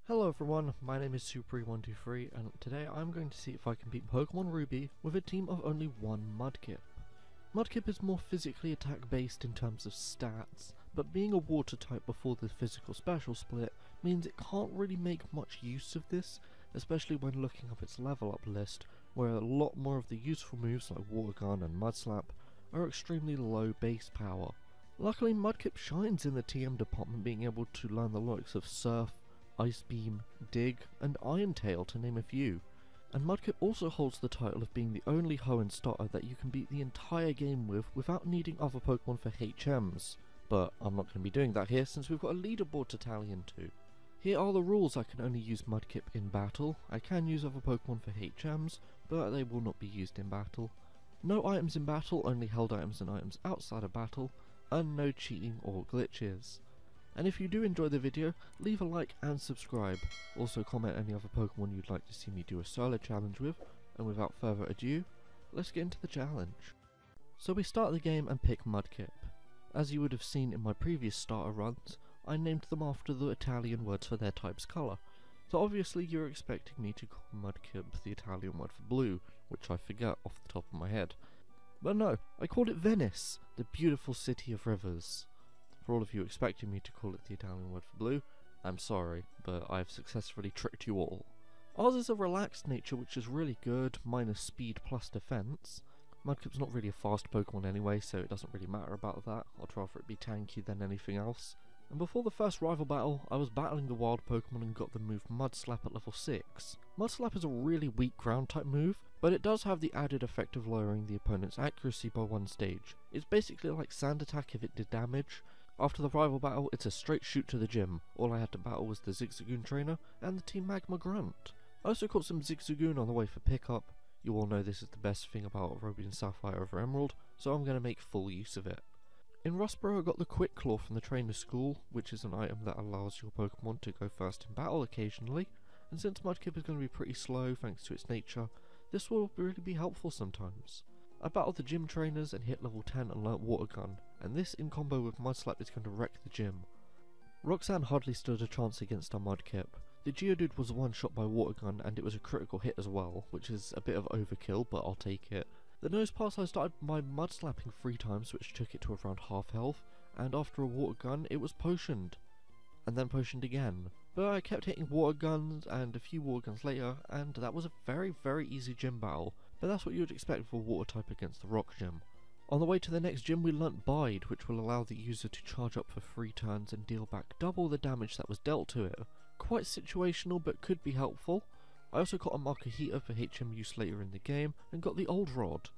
Hello everyone, my name is Supri123 and today I'm going to see if I can beat Pokémon Ruby with a team of only one Mudkip. Mudkip is more physically attack based in terms of stats, but being a water type before the physical special split means it can't really make much use of this, especially when looking up its level up list, where a lot more of the useful moves like Water Gun and Mud Slap are extremely low base power. Luckily Mudkip shines in the TM department, being able to learn the likes of Surf, Ice Beam, Dig, and Iron Tail to name a few. And Mudkip also holds the title of being the only Hoenn starter that you can beat the entire game with without needing other Pokemon for HMs. But I'm not going to be doing that here since we've got a leaderboard to tally into. Here are the rules: I can only use Mudkip in battle, I can use other Pokemon for HMs, but they will not be used in battle. No items in battle, only held items and items outside of battle, and no cheating or glitches. And if you do enjoy the video, leave a like and subscribe. Also comment any other Pokemon you'd like to see me do a solo challenge with, and without further ado, let's get into the challenge. So we start the game and pick Mudkip. As you would have seen in my previous starter runs, I named them after the Italian words for their type's colour. So obviously you're expecting me to call Mudkip the Italian word for blue, which I forget off the top of my head. But no, I called it Venice, the beautiful city of rivers. For all of you expecting me to call it the Italian word for blue, I'm sorry, but I've successfully tricked you all. Ours is a relaxed nature, which is really good, minus speed plus defense. Mudkip's not really a fast Pokemon anyway, so it doesn't really matter about that. I'd rather it be tanky than anything else. And before the first rival battle, I was battling the wild Pokemon and got the move Mud Slap at level 6. Mud Slap is a really weak ground type move, but it does have the added effect of lowering the opponent's accuracy by one stage. It's basically like Sand Attack if it did damage. After the rival battle, it's a straight shoot to the gym. All I had to battle was the Zigzagoon trainer and the Team Magma Grunt. I also caught some Zigzagoon on the way for pickup. You all know this is the best thing about Ruby and Sapphire over Emerald, so I'm going to make full use of it. In Rustboro I got the Quick Claw from the trainer's school, which is an item that allows your Pokemon to go first in battle occasionally, and since Mudkip is going to be pretty slow thanks to its nature, this will really be helpful sometimes. I battled the gym trainers and hit level 10 and learnt Water Gun, and this in combo with Mud Slap is going to wreck the gym. Roxanne hardly stood a chance against our Mudkip. The Geodude was one shot by Water Gun and it was a critical hit as well, which is a bit of overkill, but I'll take it. The nose pass, I started by Mud Slapping 3 times, which took it to around half health, and after a Water Gun it was potioned, and then potioned again. But I kept hitting Water Guns and a few Water Guns later, and that was a very easy gym battle, but that's what you would expect for a water type against the rock gym. On the way to the next gym we learnt Bide, which will allow the user to charge up for 3 turns and deal back double the damage that was dealt to it. Quite situational, but could be helpful. I also got a Makuhita for HM use later in the game, and got the Old Rod.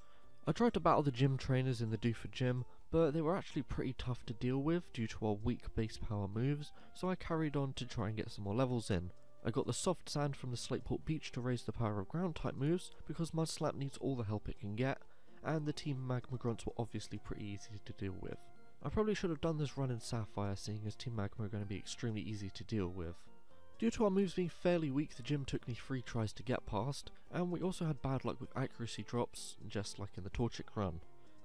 I tried to battle the gym trainers in the Doofa gym, but they were actually pretty tough to deal with due to our weak base power moves, so I carried on to try and get some more levels in. I got the Soft Sand from the Slateport Beach to raise the power of ground type moves, because Mud Slap needs all the help it can get, and the Team Magma Grunts were obviously pretty easy to deal with. I probably should have done this run in Sapphire, seeing as Team Magma are going to be extremely easy to deal with. Due to our moves being fairly weak, the gym took me 3 tries to get past, and we also had bad luck with accuracy drops, just like in the Torchic run.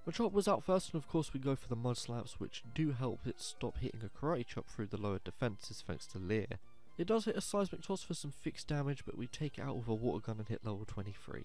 Machop was out first, and of course we go for the Mud Slaps, which do help it stop hitting a Karate Chop through the lower defences thanks to Leer. It does hit a Seismic Toss for some fixed damage, but we take it out with a Water Gun and hit level 23.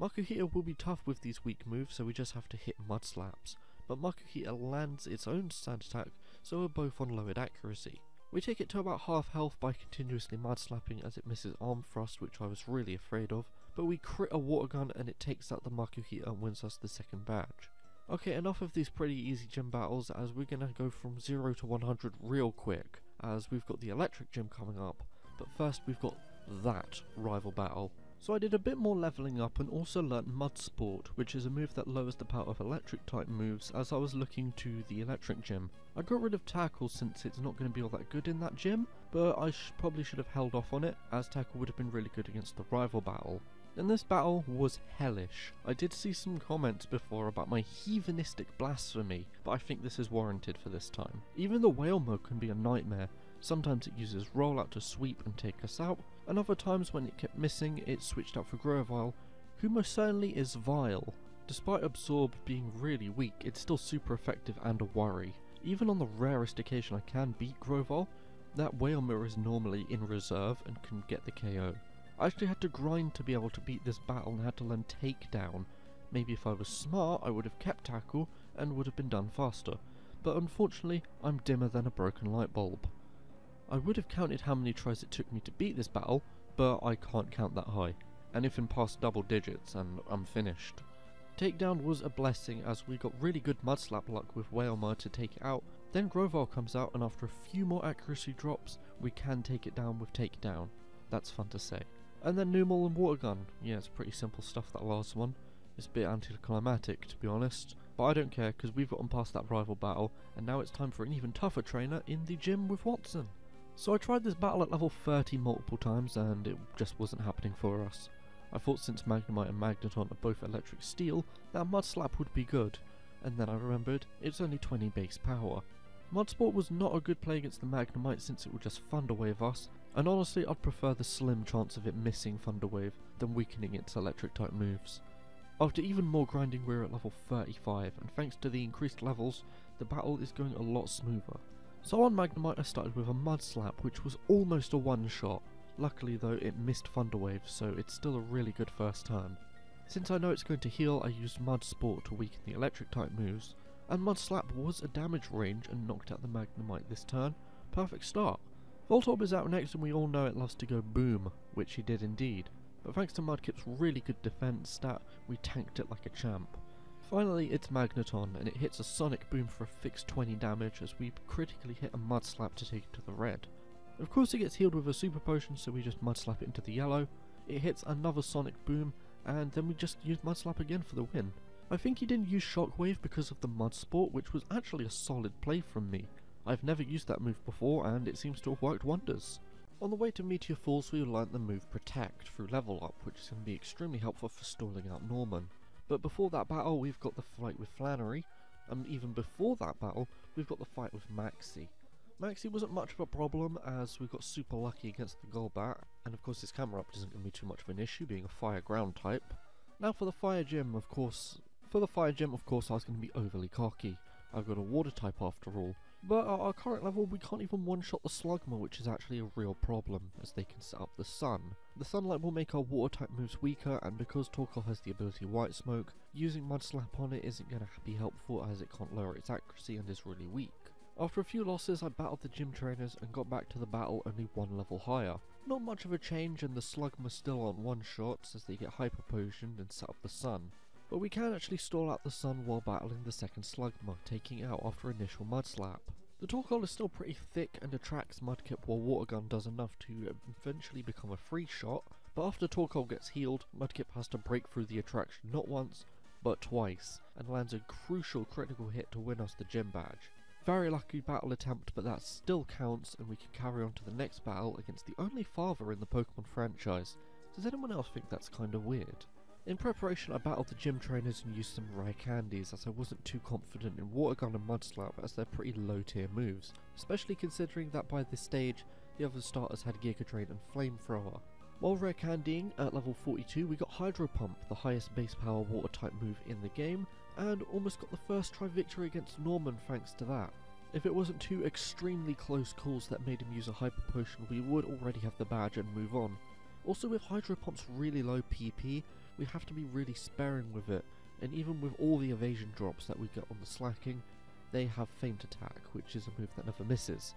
Makuhita will be tough with these weak moves, so we just have to hit Mud Slaps, but Makuhita lands its own Sand Attack, so we're both on lowered accuracy. We take it to about half health by continuously Mud Slapping as it misses Arm Thrust, which I was really afraid of, but we crit a Water Gun and it takes out the Makuhita and wins us the second badge. Okay, enough of these pretty easy gym battles, as we're going to go from 0 to 100 real quick, as we've got the electric gym coming up, but first we've got that rival battle. So I did a bit more leveling up and also learnt Mud Sport, which is a move that lowers the power of electric type moves, as I was looking to the electric gym. I got rid of Tackle since it's not going to be all that good in that gym, but I probably should have held off on it, as Tackle would have been really good against the rival battle. And this battle was hellish. I did see some comments before about my heathenistic blasphemy, but I think this is warranted for this time. Even the whale mode can be a nightmare. Sometimes it uses rollout to sweep and take us out, and other times when it kept missing it switched out for Grovyle, who most certainly is vile. Despite Absorb being really weak, it's still super effective and a worry. Even on the rarest occasion I can beat Grovyle, That Whale Mirror is normally in reserve and can get the KO. I actually had to grind to be able to beat this battle and had to learn Takedown. Maybe if I was smart I would have kept Tackle and would have been done faster, but unfortunately I'm dimmer than a broken light bulb. I would have counted how many tries it took me to beat this battle, but I can't count that high, and if in past double digits and I'm finished. Takedown was a blessing as we got really good Mudslap luck with Whalmer to take it out, then Grovyle comes out and after a few more accuracy drops we can take it down with Takedown. That's fun to say. And then Numel and Water Gun. Yeah, it's pretty simple stuff, that last one. It's a bit anticlimactic to be honest, but I don't care because we've gotten past that rival battle and now it's time for an even tougher trainer in the gym with Watson. So I tried this battle at level 30 multiple times and it just wasn't happening for us. I thought since Magnemite and Magneton are both electric steel, that Mudslap would be good, and then I remembered it's only 20 base power. Mudsport was not a good play against the Magnemite since it would just Thunder Wave us, and honestly I'd prefer the slim chance of it missing Thunder Wave than weakening its electric type moves. After even more grinding we're at level 35, and thanks to the increased levels, the battle is going a lot smoother. So on Magnemite I started with a Mudslap which was almost a one shot. Luckily though it missed Thunder Wave, so it's still a really good first turn. Since I know it's going to heal I used Mudsport to weaken the electric type moves, and Mudslap was a damage range and knocked out the Magnemite this turn. Perfect start. Voltorb is out next and we all know it loves to go boom, which he did indeed. But thanks to Mudkip's really good defense stat, we tanked it like a champ. Finally it's Magneton and it hits a Sonic Boom for a fixed 20 damage as we critically hit a Mudslap to take it to the red. Of course it gets healed with a Super Potion so we just Mudslap it into the yellow. It hits another Sonic Boom and then we just use Mudslap again for the win. I think he didn't use Shockwave because of the Mudsport, which was actually a solid play from me. I've never used that move before and it seems to have worked wonders. On the way to Meteor Falls we learnt the move Protect through level up, which is going to be extremely helpful for stalling out Norman. But before that battle we've got the fight with Flannery, and even before that battle we've got the fight with Maxie. Maxie wasn't much of a problem as we got super lucky against the Golbat, and of course his camera up isn't going to be too much of an issue being a fire ground type. Now for the fire gym of course I was going to be overly cocky. I've got a water type after all, but at our current level we can't even one-shot the Slugma, which is actually a real problem as they can set up the sun. The sunlight will make our water type moves weaker, and because Torkoal has the ability White Smoke, using Mudslap on it isn't going to be helpful as it can't lower its accuracy and is really weak. After a few losses I battled the gym trainers and got back to the battle only one level higher. Not much of a change and the Slugma still on one-shots as they get hyper potioned and set up the sun. But we can actually stall out the sun while battling the second Slugma, taking it out after initial Mudslap. The Torkoal is still pretty thick and attracts Mudkip while Water Gun does enough to eventually become a free shot, but after Torkoal gets healed, Mudkip has to break through the attraction not once, but twice, and lands a crucial critical hit to win us the gym badge. Very lucky battle attempt, but that still counts and we can carry on to the next battle against the only father in the Pokemon franchise. Does anyone else think that's kinda weird? In preparation I battled the gym trainers and used some rare candies as I wasn't too confident in Water Gun and Mudslap as they're pretty low tier moves, especially considering that by this stage the other starters had Giga Drain and Flamethrower. While rare candying at level 42 we got Hydro Pump, the highest base power water type move in the game, and almost got the first try victory against Norman thanks to that. If it wasn't two extremely close calls that made him use a Hyper Potion we would already have the badge and move on. Also with Hydro Pump's really low PP, we have to be really sparing with it, and even with all the evasion drops that we get on the slacking, they have Feint Attack, which is a move that never misses.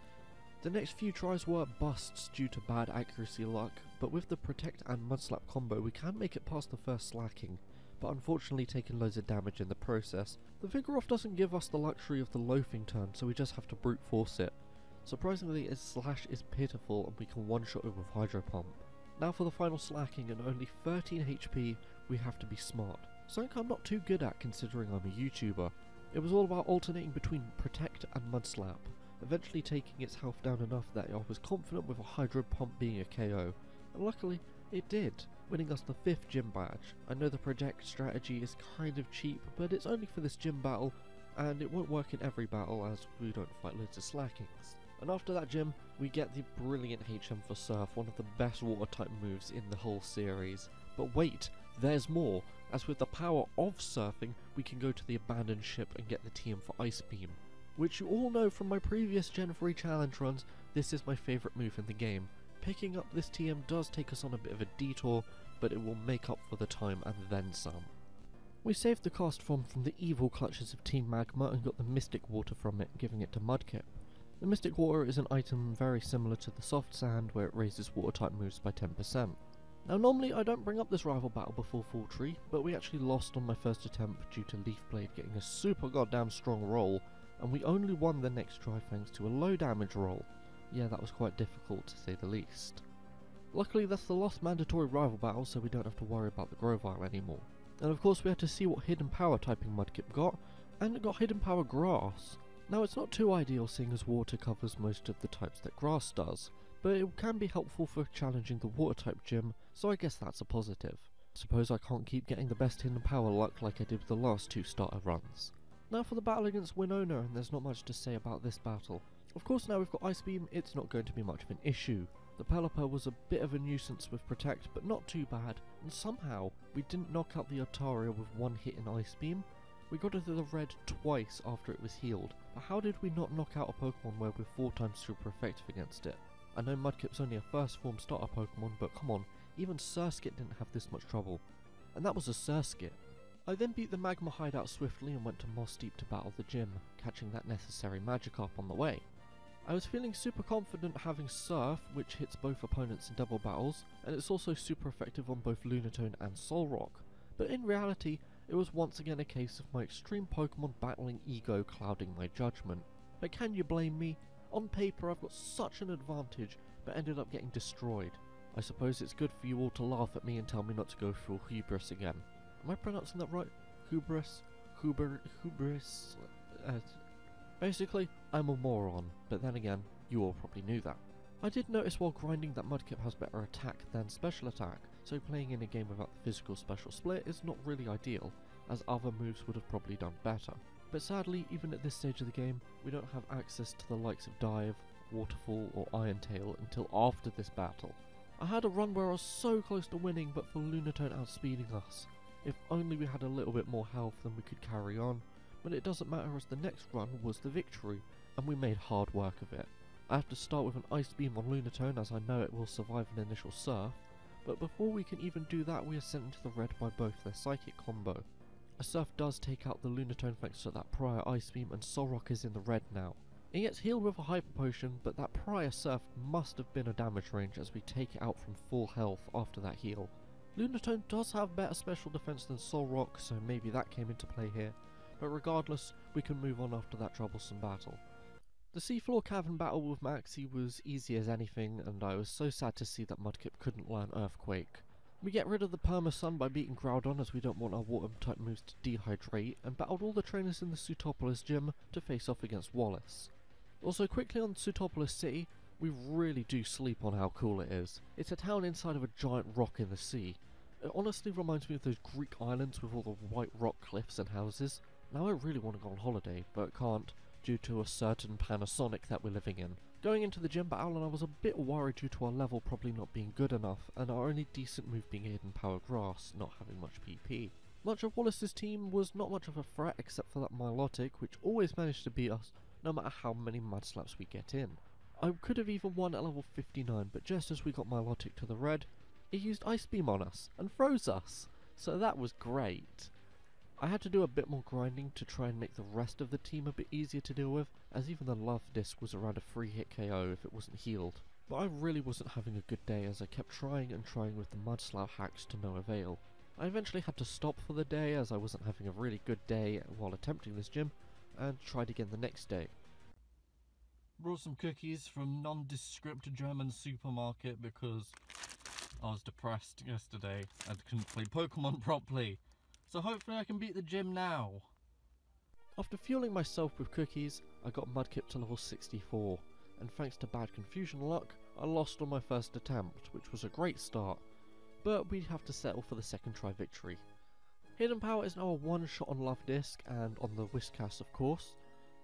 The next few tries were busts due to bad accuracy luck, but with the Protect and Mudslap combo we can make it past the first slacking, but unfortunately taking loads of damage in the process. The Vigoroth doesn't give us the luxury of the loafing turn, so we just have to brute force it. Surprisingly its slash is pitiful and we can one-shot it with Hydro Pump. Now for the final slacking and only 13 HP, we have to be smart. Something I'm not too good at considering I'm a YouTuber. It was all about alternating between Protect and Mudslap, eventually taking its health down enough that I was confident with a Hydro Pump being a KO, and luckily it did, winning us the 5th gym badge. I know the Protect strategy is kind of cheap, but it's only for this gym battle, and it won't work in every battle as we don't fight loads of slackings. And after that gym, we get the brilliant HM for Surf, one of the best water type moves in the whole series. But wait, there's more, as with the power of surfing, we can go to the abandoned ship and get the TM for Ice Beam. Which you all know from my previous Gen 3 challenge runs, this is my favourite move in the game. Picking up this TM does take us on a bit of a detour, but it will make up for the time and then some. We saved the cast form from the evil clutches of Team Magma and got the Mystic Water from it, giving it to Mudkip. The Mystic Water is an item very similar to the Soft Sand, where it raises water type moves by 10%. Now normally I don't bring up this rival battle before full tree, but we actually lost on my first attempt due to Leaf Blade getting a super goddamn strong roll, and we only won the next try thanks to a low damage roll. Yeah, that was quite difficult to say the least. Luckily that's the last mandatory rival battle, so we don't have to worry about the Grovyle anymore. And of course we had to see what hidden power typing Mudkip got, and it got hidden power Grass. Now it's not too ideal seeing as water covers most of the types that Grass does, but it can be helpful for challenging the water type gym, so I guess that's a positive. Suppose I can't keep getting the best hidden power luck like I did with the last two starter runs. Now for the battle against Winona, and there's not much to say about this battle. Of course now we've got Ice Beam, it's not going to be much of an issue. The Pelipper was a bit of a nuisance with Protect, but not too bad, and somehow we didn't knock out the Altaria with one hit in Ice Beam. We got it to the red twice after it was healed, but how did we not knock out a Pokemon where we're 4 times super effective against it? I know Mudkip's only a first form starter Pokemon, but come on, even Surskit didn't have this much trouble. And that was a Surskit. I then beat the Magma hideout swiftly and went to Moss Deep to battle the gym, catching that necessary Magikarp on the way. I was feeling super confident having Surf, which hits both opponents in double battles, and it's also super effective on both Lunatone and Solrock, but in reality, it was once again a case of my extreme Pokemon battling ego clouding my judgment. But can you blame me? On paper I've got such an advantage, but ended up getting destroyed. I suppose it's good for you all to laugh at me and tell me not to go full hubris again. Am I pronouncing that right? Hubris? Hubris? Basically, I'm a moron, but then again, you all probably knew that. I did notice while grinding that Mudkip has better attack than special attack, so playing in a game without the physical special split is not really ideal, as other moves would have probably done better. But sadly, even at this stage of the game, we don't have access to the likes of Dive, Waterfall or Iron Tail until after this battle. I had a run where I was so close to winning, but for Lunatone outspeeding us. If only we had a little bit more health then we could carry on, but it doesn't matter as the next run was the victory, and we made hard work of it. I have to start with an Ice Beam on Lunatone as I know it will survive an initial Surf, but before we can even do that we are sent into the red by both their Psychic combo. A Surf does take out the Lunatone thanks to that prior Ice Beam, and Solrock is in the red now. It gets healed with a Hyper Potion, but that prior Surf must have been a damage range as we take it out from full health after that heal. Lunatone does have better special defense than Solrock, so maybe that came into play here, but regardless, we can move on after that troublesome battle. The Seafloor Cave battle with Maxie was easy as anything, and I was so sad to see that Mudkip couldn't learn Earthquake. We get rid of the Perma-Sun by beating Groudon as we don't want our water type moves to dehydrate, and battled all the trainers in the Sutopolis gym to face off against Wallace. Also quickly on Sutopolis City, we really do sleep on how cool it is. It's a town inside of a giant rock in the sea. It honestly reminds me of those Greek islands with all the white rock cliffs and houses. Now I really want to go on holiday, but can't, due to a certain Panasonic that we're living in. Going into the gym battle, and I was a bit worried due to our level probably not being good enough, and our only decent move being Hidden Power Grass, not having much PP. Much of Wallace's team was not much of a threat except for that Milotic, which always managed to beat us, no matter how many Mud Slaps we get in. I could have even won at level 59, but just as we got Milotic to the red, it used Ice Beam on us, and froze us, so that was great. I had to do a bit more grinding to try and make the rest of the team a bit easier to deal with, as even the Love Disc was around a 3-hit KO if it wasn't healed. But I really wasn't having a good day as I kept trying and trying with the Mud Slap hacks to no avail. I eventually had to stop for the day as I wasn't having a really good day while attempting this gym, and tried again the next day. Brought some cookies from nondescript German supermarket because I was depressed yesterday and couldn't play Pokemon properly. So hopefully I can beat the gym now. After fueling myself with cookies, I got Mudkip to level 64, and thanks to bad confusion luck, I lost on my first attempt, which was a great start, but we'd have to settle for the second try victory. Hidden Power is now a one-shot on Love Disc and on the Whiscash of course.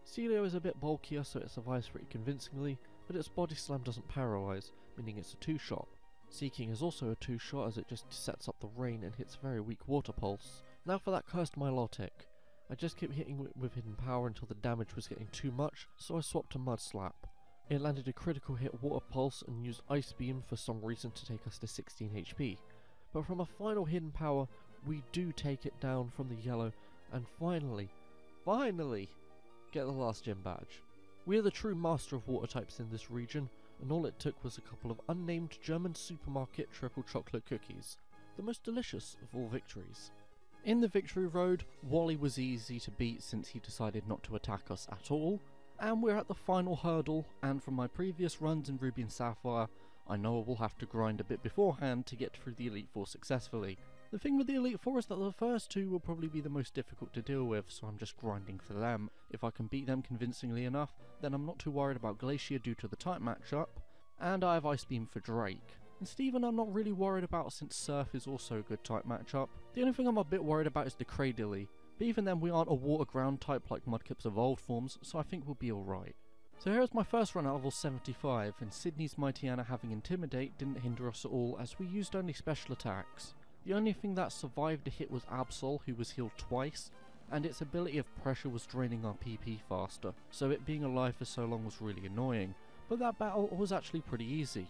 Celio is a bit bulkier so it survives pretty convincingly, but its Body Slam doesn't paralyze, meaning it's a 2-shot. Seeking is also a 2-shot as it just sets up the rain and hits very weak Water Pulse. Now for that cursed Milotic. I just kept hitting with Hidden Power until the damage was getting too much, so I swapped to Mud Slap. It landed a critical hit Water Pulse and used Ice Beam for some reason to take us to 16 HP. But from a final hidden power, we do take it down from the yellow and finally get the last gym badge. We are the true master of water types in this region, and all it took was a couple of unnamed German supermarket triple chocolate cookies. The most delicious of all victories. In the victory road, Wally was easy to beat since he decided not to attack us at all, and we're at the final hurdle, and from my previous runs in Ruby and Sapphire, I know I will have to grind a bit beforehand to get through the Elite Four successfully. The thing with the Elite Four is that the first two will probably be the most difficult to deal with, so I'm just grinding for them. If I can beat them convincingly enough, then I'm not too worried about Glacier due to the type matchup, and I have Ice Beam for Drake. And Steven I'm not really worried about since Surf is also a good type matchup. The only thing I'm a bit worried about is the Cradily, but even then we aren't a water ground type like Mudkip's evolved forms, so I think we'll be alright. So here's my first run at level 75, and Sydney's Mightyena having Intimidate didn't hinder us at all as we used only special attacks. The only thing that survived a hit was Absol, who was healed twice, and its ability of pressure was draining our PP faster, so it being alive for so long was really annoying, but that battle was actually pretty easy.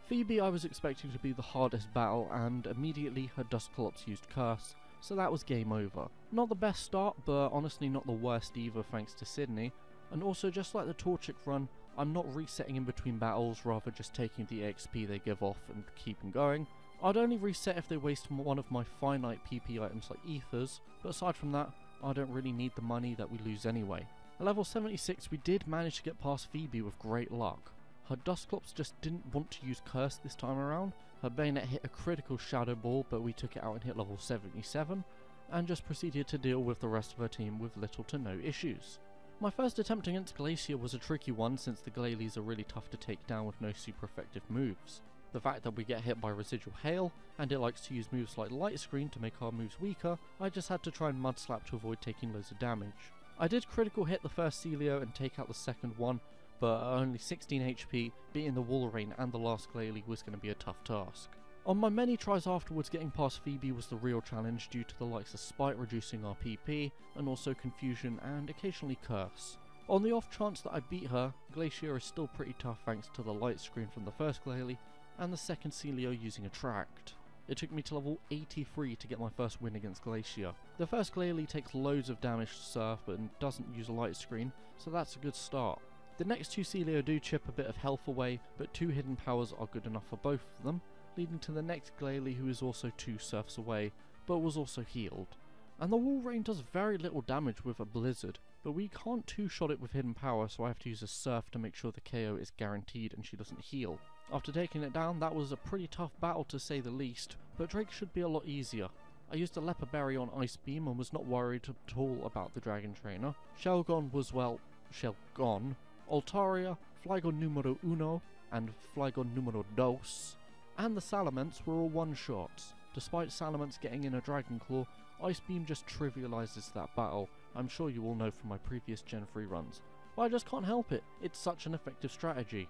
Phoebe I was expecting to be the hardest battle, and immediately her Dusclops used Curse, so that was game over. Not the best start, but honestly not the worst either thanks to Sydney, and also just like the Torchic run, I'm not resetting in between battles, rather just taking the XP they give off and keeping going. I'd only reset if they waste one of my finite PP items like Ethers, but aside from that, I don't really need the money that we lose anyway. At level 76 we did manage to get past Phoebe with great luck. Her Dusclops just didn't want to use Curse this time around. Her Bayonet hit a critical Shadow Ball, but we took it out and hit level 77, and just proceeded to deal with the rest of her team with little to no issues. My first attempt against Glacier was a tricky one since the Glalie are really tough to take down with no super effective moves. The fact that we get hit by Residual Hail, and it likes to use moves like Light Screen to make our moves weaker, I just had to try and Mud Slap to avoid taking loads of damage. I did critical hit the first Celio and take out the second one, but at only 16 HP, beating the Walrein and the last Glalie was going to be a tough task. On my many tries afterwards, getting past Phoebe was the real challenge due to the likes of Spite reducing our PP, and also Confusion and occasionally Curse. On the off chance that I beat her, Glacier is still pretty tough thanks to the Light Screen from the first Glalie, and the second Celio using Attract. It took me to level 83 to get my first win against Glacier. The first Glalie takes loads of damage to Surf but doesn't use a Light Screen, so that's a good start. The next two Celio do chip a bit of health away, but two hidden powers are good enough for both of them, leading to the next Glalie who is also two Surfs away, but was also healed. And the Walrein does very little damage with a Blizzard, but we can't two-shot it with hidden power, so I have to use a Surf to make sure the KO is guaranteed and she doesn't heal. After taking it down, that was a pretty tough battle to say the least, but Drake should be a lot easier. I used a Leper Berry on Ice Beam and was not worried at all about the Dragon Trainer. Shelgon was, well, Shelgon. Altaria, Flygon numero uno, and Flygon numero dos, and the Salamence were all one-shots. Despite Salamence getting in a Dragon Claw, Ice Beam just trivializes that battle. I'm sure you all know from my previous Gen 3 runs. But I just can't help it, it's such an effective strategy.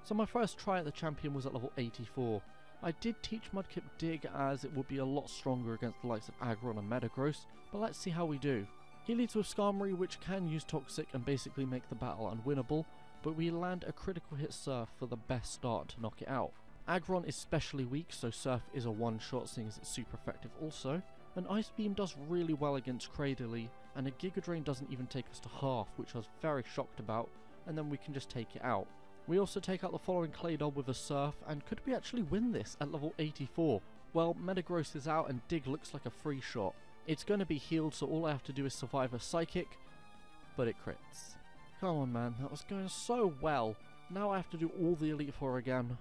So my first try at the champion was at level 84. I did teach Mudkip Dig as it would be a lot stronger against the likes of Aggron and Metagross, but let's see how we do. He leads with Skarmory, which can use Toxic and basically make the battle unwinnable, but we land a critical hit Surf for the best start to knock it out. Aggron is specially weak, so Surf is a one-shot seeing as it's super effective also, and Ice Beam does really well against Cradily, and a Giga Drain doesn't even take us to half, which I was very shocked about, and then we can just take it out. We also take out the following Claydol with a Surf, and could we actually win this at level 84? Well, Metagross is out and Dig looks like a free shot. It's going to be healed, so all I have to do is survive a Psychic, but it crits. Come on man, that was going so well. Now I have to do all the Elite Four again.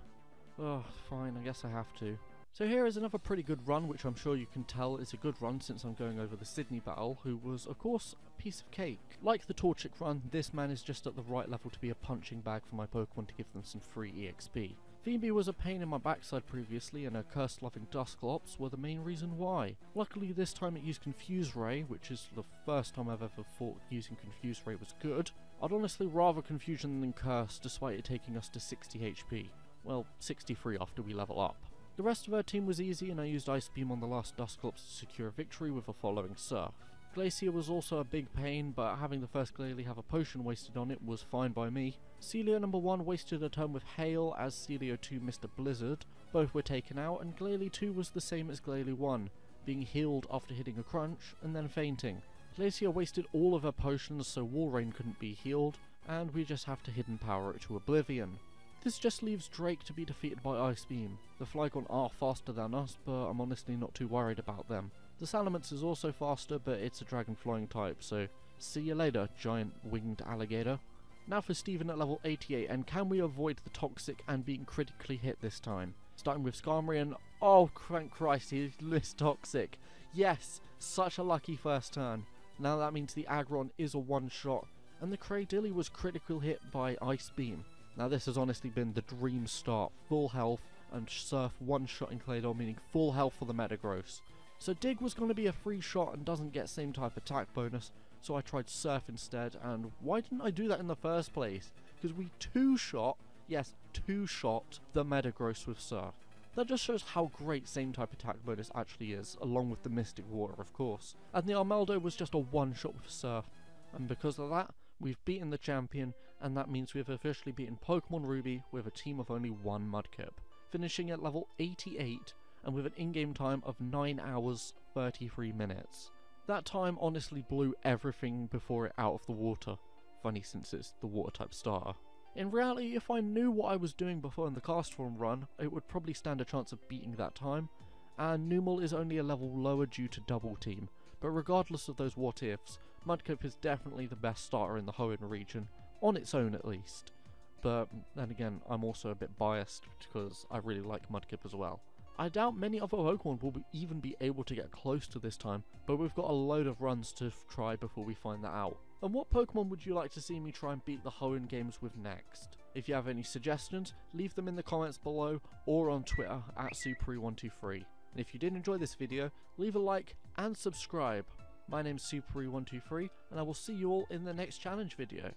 Oh, fine, I guess I have to. So here is another pretty good run, which I'm sure you can tell is a good run since I'm going over the Sydney battle, who was, of course, a piece of cake. Like the Torchic run, this man is just at the right level to be a punching bag for my Pokemon to give them some free EXP. Phoebe was a pain in my backside previously, and her curse-loving Dusclops were the main reason why. Luckily this time it used Confuse Ray, which is the first time I've ever thought using Confuse Ray was good. I'd honestly rather Confusion than Curse, despite it taking us to 60 HP. Well, 63 after we level up. The rest of our team was easy, and I used Ice Beam on the last Dusclops to secure a victory with a following Surf. Glacier was also a big pain, but having the first Glalie have a potion wasted on it was fine by me. Celio number 1 wasted a turn with Hail as Celio 2 missed a Blizzard. Both were taken out, and Glalie 2 was the same as Glalie 1, being healed after hitting a crunch and then fainting. Glacia wasted all of her potions so Walrein couldn't be healed, and we just have to hidden power it to oblivion. This just leaves Drake to be defeated by Ice Beam. The Flygon are faster than us, but I'm honestly not too worried about them. The Salamence is also faster, but it's a dragon flying type, so see you later, giant winged alligator. Now for Steven at level 88, and can we avoid the Toxic and being critically hit this time? Starting with Skarmory, and oh thank Christ, he missed Toxic. Yes, such a lucky first turn. Now that means the Aggron is a one-shot, and the Cradilly was critical hit by Ice Beam. Now this has honestly been the dream start, full health, and Surf one-shot in Claydol, meaning full health for the Metagross. So Dig was going to be a free shot and doesn't get same type attack bonus, so I tried Surf instead, and why didn't I do that in the first place? Because we two-shot, yes, two-shot the Metagross with Surf. That just shows how great same type attack bonus actually is, along with the Mystic Water of course. And the Armaldo was just a one-shot with Surf, and because of that, we've beaten the champion, and that means we've officially beaten Pokémon Ruby with a team of only one Mudkip, finishing at level 88 and with an in-game time of 9 hours 33 minutes. That time honestly blew everything before it out of the water. Funny since it's the water type starter. In reality, if I knew what I was doing before in the cast form run, it would probably stand a chance of beating that time, and Numel is only a level lower due to double team, but regardless of those what ifs, Mudkip is definitely the best starter in the Hoenn region, on its own at least. But then again, I'm also a bit biased because I really like Mudkip as well. I doubt many other Pokemon will even be able to get close to this time, but we've got a load of runs to try before we find that out. And what Pokemon would you like to see me try and beat the Hoenn games with next? If you have any suggestions, leave them in the comments below or on Twitter at Super123. And if you did enjoy this video, leave a like and subscribe. My name's Super123, and I will see you all in the next challenge video.